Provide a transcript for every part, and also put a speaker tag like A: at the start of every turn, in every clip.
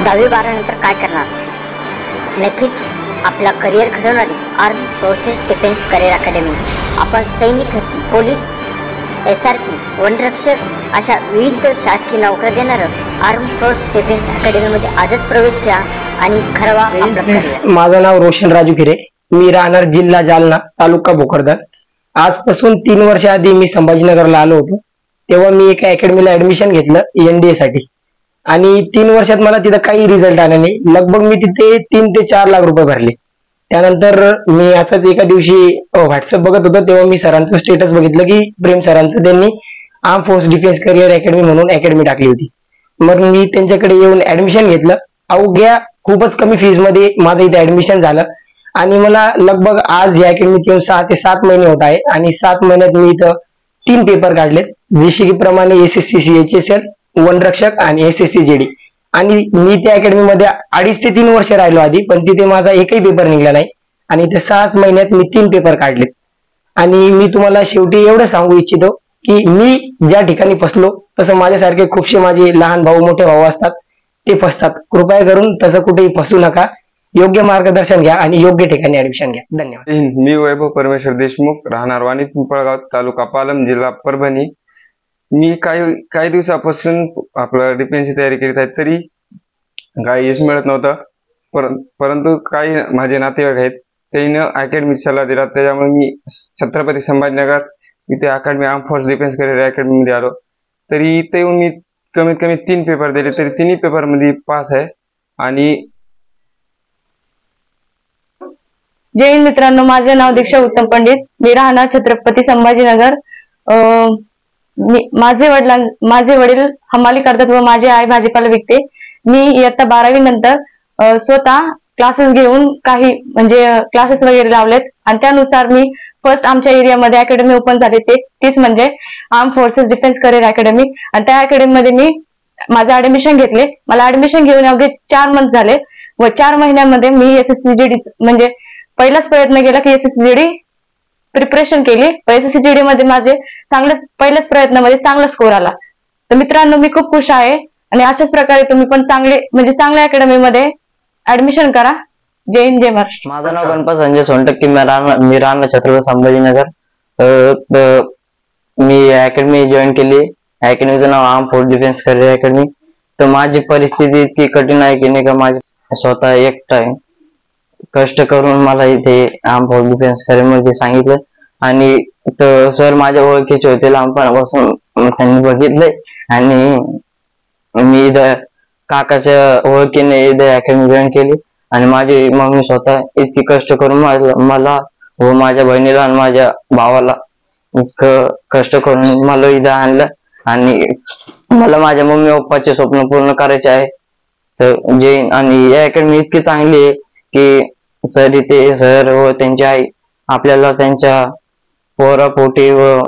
A: 10वी-12वी नंतर काय करणार? नक्कीच आपला करिअर घडवणारी arm forces defence career academy आपण सैनिक भरती, पोलीस, SRP, वनरक्षक अशा विविध शासकीय नोकऱ्या देणारं आर्म फोर्स डिफेन्स अकॅडमीमध्ये आजच प्रवेश घ्या आणि ठरवा आपलं करिअर.
B: माझं नाव रोशन राजू खिरे, मी राहणार जिल्हा जालना, तालुका भोकरदन. आजपासून 3 वर्ष आधी मी संभाजीनगरला आलो होतो. तेव्हा मी एका अकॅडमीला ऍडमिशन घेतलं NDA साठी आणि 3 वर्षात मला तिथं काही रिझल्ट आला नाही. लगभग मी तिथे 3 ते 4 लाख रुपये भरले. त्यानंतर मी असंच एका दिवशी व्हॉट्सअप बघत होतो, तेव्हा मी सरांचं स्टेटस बघितलं की प्रेम सरांचं त्यांनी arm force defence career academy म्हणून अकॅडमी टाकली होती. मग मी त्यांच्याकडे येऊन ऍडमिशन घेतलं. अवघ्या खूपच कमी फीज मध्ये माझं इथे ऍडमिशन झालं आणि मला लगभग आज या अकॅडमीत येऊन 6 ते 7 महिने होत आहे आणि 7 महिन्यात मी इथं 3 पेपर काढलेत, जसे की प्रमाणे SSC CHSL, वनरक्षक आणि SSC JD. आणि मी त्या अकॅडमीमध्ये 2.5 ते 3 वर्ष राहिलो आधी, पण तिथे माझा एकही पेपर निघाला नाही आणि ते 6 महिन्यात मी 3 पेपर काढलेत. आणि मी तुम्हाला शेवटी एवढं सांगू इच्छितो की मी ज्या ठिकाणी फसलो तसं माझ्यासारखे खूपसे माझे लहान भाऊ, मोठे भाऊ असतात, ते फसतात. कृपया करून तसं कुठेही फसू नका. योग्य मार्गदर्शन घ्या आणि योग्य ठिकाणी ऍडमिशन घ्या. धन्यवाद.
C: मी वैभव परमेश्वर देशमुख, राहणार वाणी पिंपळगाव, तालुका पालम, जिल्हा परभणी. मी काही दिवसापासून आपलं डिफेन्सची तयारी करीत आहे, तरी काही यश मिळत नव्हतं. परंतु काही माझे नातेवाईक आहेत, त्यांनी अकॅडमी सल्ला दिला. त्याच्यामुळे मी छत्रपती संभाजीनगर इथे academy arm force defence career अकॅडमीमध्ये आलो. तरी इथे येऊन मी कमीत कमी 3 पेपर दिले, तरी 3ही पेपरमध्ये पास आहे. आणि
D: जय हिंद मित्रांनो, माझे नाव दीक्षा उत्तम पंडित, मी राहणार छत्रपती संभाजीनगर. माझे वडील हमाली करतात व माझी आई भाजीपाला विकते. मी इयत्ता 12वी नंतर स्वतः क्लासेस घेऊन काही म्हणजे क्लासेस वगैरे लावलेत आणि त्यानुसार मी फर्स्ट आमच्या एरियामध्ये अकॅडमी ओपन झाली, तीच म्हणजे arm forces defence career academy. आणि त्या अकॅडमीमध्ये मी माझं ऍडमिशन घेतले. मला ऍडमिशन घेऊन अवघे 4 मंथ झाले व 4 महिन्यामध्ये मी SSC JD म्हणजे पहिलाच प्रयत्न केला की SSC JD प्रिपरेशन केली. SSC JD मध्ये माझे पहिल्याच प्रयत्नामध्ये चांगला स्कोर आला. तर मित्रांनो, मी खूप खुश आहे आणि अशाच प्रकारे तुम्ही पण चांगल्या अकॅडमीमध्ये ऍडमिशन करा. जय हिंद, जय महाराष्ट्र.
E: माझं नाव गणपत संजय सोनटक्के, मी राहणार छत्रपती संभाजीनगर. मी अकॅडमी जॉईन केली. अकॅडमीचं नाव arm force defence career academy. तर माझी परिस्थिती इतकी कठीण आहे की नाही का, माझे स्वतः एकटा आहे. कष्ट करून मला इथे आर्म फोर्स डिफेन्स करिअर मध्ये सांगितलं आणि सर माझ्या ओळखीचे होते लहानपणापासून, त्यांनी बघितले आणि मी इथं काकाच्या ओळखीने इथे अकॅडमी जॉईन केली. आणि माझी मम्मी स्वतः इतकी कष्ट करून मला व माझ्या बहिणीला आणि माझ्या भावाला इतकं कष्ट करून मला इथं आणलं आणि मला माझ्या मम्मी पप्पाचे स्वप्न पूर्ण करायचे आहे. तर जे आणि ही अकॅडमी इतकी चांगली आहे की सर व त्यांची आई आपल्याला त्यांच्या पोरापोटी व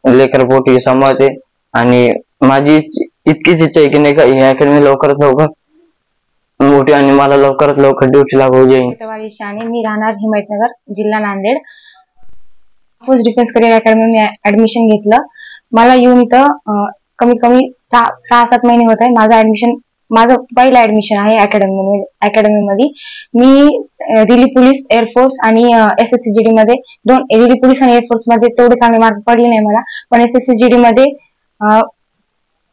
E: लेकरपोटी सांभाळते. आणि माझी इतकीच इच्छा आहे की नाही का, ही अकॅडमी लवकरात लवकर मोठी आणि मला लवकरात लवकर ड्युटी लागू जाईल.
F: मी राहणार हिमायतनगर, जिल्हा Nanded. Force defence career academy मी ऍडमिशन घेतलं. मला येऊन इथं कमीत कमी 6-7 महिने होत आहे. माझं पहिलं ऍडमिशन आहे अकॅडमीमध्ये. मी दिल्ली पोलीस, एअरफोर्स आणि SSC JD मध्ये दिल्ली पोलीस आणि एअरफोर्स मध्ये तेवढे चांगले मार्क पडले नाही मला, पण SSC JD मध्ये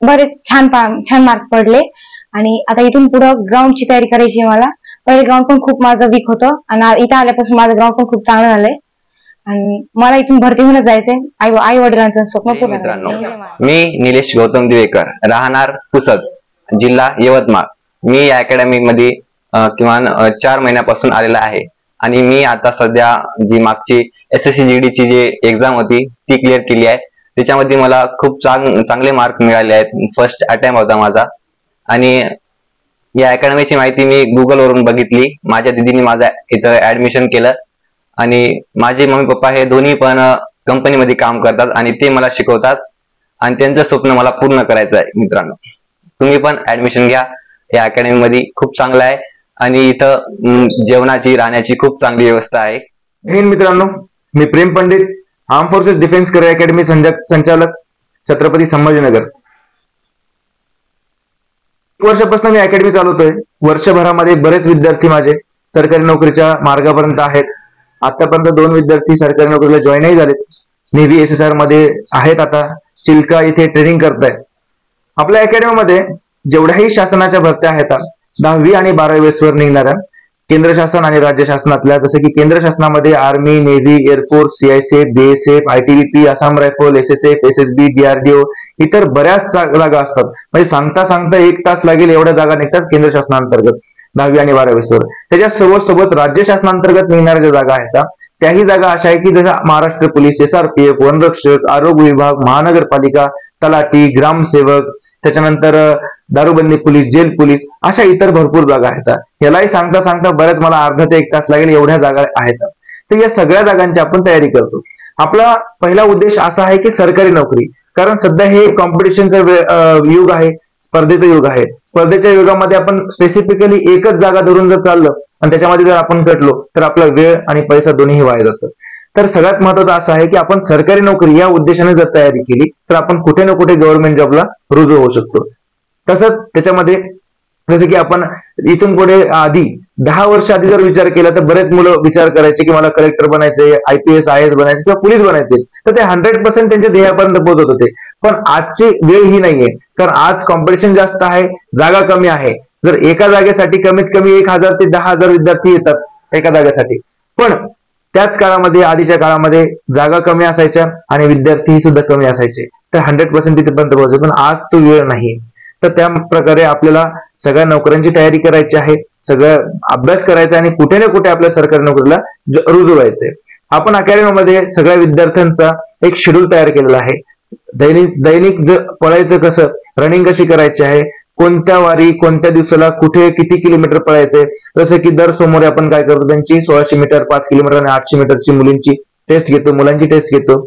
F: बरेच छान मार्क पडले. आणि आता इथून पुढं ग्राउंडची तयारी करायची आहे मला. पहिले ग्राउंड पण खूप माझं वीक होतं आणि इथं आल्यापासून माझं ग्राउंड पण खूप चांगलं झालंय आणि मला इथून भरती होऊनच जायचंय. आई वडिलांचं स्वप्न पूर्ण करायचं.
G: मी निलेश गौतम दिवेकर, राहणार पुसद, जिल्हा यवतमाळ. मी या अकॅडमी मध्ये किमान 4 महिन्यापासून आलेला आहे आणि मी आता सध्या जी मागची SSC JD ची जी एक्झाम होती ती क्लिअर केली आहे. त्याच्यामध्ये मला खूप चांगले मार्क मिळाले आहेत. फर्स्ट अटेम्प्ट होता माझा. आणि या अकॅडमीची माहिती मी गुगल वरून बघितली. माझ्या दिदीने माझं इथं ऍडमिशन केलं आणि माझे मम्मी पप्पा हे दोन्ही पण कंपनीमध्ये काम करतात आणि ते मला शिकवतात आणि त्यांचं स्वप्न मला पूर्ण करायचं आहे. मित्रांनो, तुम्ही पण ऍडमिशन घ्या. या अकॅडमी मध्ये खूप चांगलं आहे आणि इथं जेवणाची, राहण्याची खूप चांगली व्यवस्था आहे.
H: मित्रांनो, मी Prem Pandit, arm forces defence career academy संचालक, छत्रपती संभाजीनगर. 1 वर्षापासून मी अकॅडमी चालवतोय. वर्षभरामध्ये बरेच विद्यार्थी माझे सरकारी नोकरीच्या मार्गापर्यंत आहेत. आतापर्यंत 2 विद्यार्थी सरकारी नोकरीला जॉईनही झालेत. नेव्ही SSR मध्ये आहेत, आता चिल्का इथे ट्रेनिंग करतायत. आपल्या अकॅडमीमध्ये जेवढ्याही शासनाच्या भरत्या आहेत 10वी आणि 12वी बेसवर निघणाऱ्या केंद्र शासन आणि राज्य शासनातल्या, जसं की केंद्र शासनामध्ये army, navy, air force, CISF, BSF, ITBP, Assam rifle, SSF, SSB, DRDO इतर बऱ्याच जागा असतात. म्हणजे सांगता 1 तास लागेल एवढ्या जागा निघतात केंद्र शासनांतर्गत 10वी आणि 12वी बेसवर. त्याच्या सोबत राज्य शासनांतर्गत निघणाऱ्या ज्या जागा आहेत त्याही जागा अशा आहे की जसं महाराष्ट्र पोलीस, SRPF, वनरक्षक, आरोग्य विभाग, महानगरपालिका, तलाठी, ग्रामसेवक, त्याच्यानंतर दारूबंदी पोलीस, जेल पोलीस, अशा इतर भरपूर जागा आहेत. यालाही सांगता बऱ्याच मला अर्धा ते 1 तास लागेल एवढ्या जागा आहेत. तर या सगळ्या जागांची आपण तयारी करतो. आपला पहिला उद्देश असा आहे की सरकारी नोकरी, कारण सध्या हे कॉम्पिटिशनचं युग आहे, स्पर्धेचं युग आहे. स्पर्धेच्या युगामध्ये आपण स्पेसिफिकली एकच जागा धरून जर चाललं आणि त्याच्यामध्ये जर आपण कटलो तर आपला वेळ आणि पैसा दोन्ही वाया जातं. तर सगळ्यात महत्वाचं असं आहे की आपण सरकारी नोकरी या उद्देशाने जर तयारी केली तर आपण कुठे ना कुठे गव्हर्नमेंट जॉबला रुजू होऊ शकतो. तसंच त्याच्यामध्ये जसं की आपण इथून पुढे आधी 10 वर्ष आधी जर विचार केला तर बरेच मुलं विचार करायचे की मला कलेक्टर बनायचे, IPS IAS बनायचे किंवा पोलीस बनायचे, तर ते 100% त्यांच्या ध्येयापर्यंत पोहोचत होते. पण आजची वेळ ही नाहीये, कारण आज कॉम्पिटिशन जास्त आहे, जागा कमी आहे. जर एका जागेसाठी कमीत कमी 1000 ते 10,000 विद्यार्थी येतात एका जागेसाठी, पण त्याच काळामध्ये, आधीच्या काळामध्ये जागा कमी असायच्या आणि विद्यार्थी सुद्धा कमी असायचे, तर 100% तिथेपर्यंत पोहोचले. पण आज तो वेळ नाही. तर त्या प्रकारे आपल्याला सगळ्या नोकऱ्यांची तयारी करायची आहे, सगळं अभ्यास करायचा आणि कुठे ना कुठे आपल्या सरकारी नोकरीला रुजू व्हायचंय. आपण अकॅडमीमध्ये सगळ्या विद्यार्थ्यांचा एक शेड्यूल तयार केलेला आहे. दैनिक पळायचं कसं, रनिंग कशी करायची आहे, कोणत्या वारी, कोणत्या दिवसाला कुठे किती किलोमीटर पळायचंय. जसं की दर सोमवारी आपण काय करतो, त्यांची 1600 मीटर, 5 किलोमीटर आणि 800 मीटरची मुलींची टेस्ट घेतो, मुलांची टेस्ट घेतो.